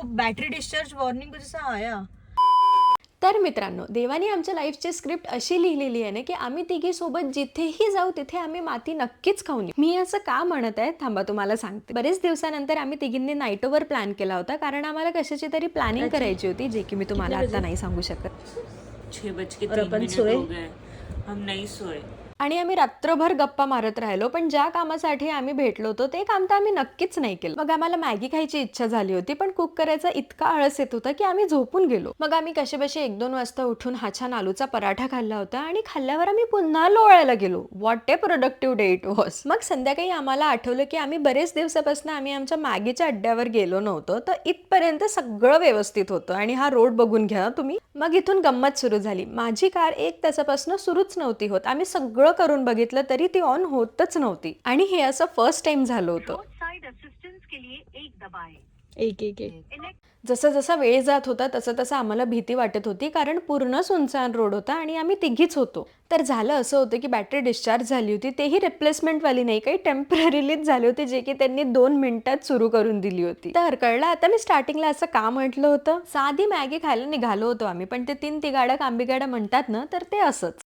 Battery discharge warning को जैसा आया। तर मित्रांनो, देवाने आमच्या लाईफची स्क्रिप्ट अशी लिहिलेली आहे ना की आम्ही तिघी सोबत जिथेही जाऊ तिथे आम्ही माती नक्कीच खाऊन येऊ. मी असं का म्हणत आहे थांबा तुम्हाला सांगते. बरेच दिवसानंतर आम्ही तिघींनी नाईट ओव्हर प्लॅन केला होता, कारण आम्हाला कशाची तरी प्लॅनिंग करायची होती, जे की मी तुम्हाला आता नाही सांगू शकत. 6:03 हो गए, हम नहीं सोए. आणि आम्ही रात्रभर गप्पा मारत राहिलो, पण ज्या कामासाठी आम्ही भेटलो होतो ते काम तर आम्ही नक्कीच नाही केलं. मग आम्हाला मॅगी खायची इच्छा झाली होती, पण कुक करायचा इतका आळस येत होता की आम्ही झोपून गेलो. मग आम्ही कसेबसे 1-2 वाजता उठून हा छान आलूचा पराठा खाल्ला होता आणि खाल्ल्यावर आम्ही पुन्हा लोळायला गेलो. What A productive day it was. मग संध्याकाळी आम्हाला आठवलं की आम्ही बरेच दिवसापासून आम्ही आमच्या मॅगीच्या अड्ड्यावर गेलो नव्हतो, तर इथपर्यंत सगळं व्यवस्थित होतं आणि हा रोड बघून घ्या तुम्ही. मग इथून गंमत सुरू झाली. माझी कार 1 तासापासून सुरूच नव्हती होत. आम्ही सगळं करून बघितलं तरी ती ऑन होतच नव्हती आणि हे असं फर्स्ट टाइम झालं होतं. जसं जसा वेळ जात होता तसं तसं आम्हाला भीती वाटत होती, कारण पूर्ण सुनसान रोड होता आणि आम्ही तिघीच होतो. तर झालं असं होतं की बॅटरी डिस्चार्ज झाली होती, तेही रिप्लेसमेंट वाली नाही, काही टेम्पररीलीच झाले होते, जे की त्यांनी 2 मिनिटात सुरू करून दिली होती. तर कळलं आता मी स्टार्टिंगला असं का म्हटलं होतं. साधी मॅगी खायला निघालो होतो आम्ही, पण ते 3 तिगाडा कांबिगाडा म्हणतात ना, तर ते असंच.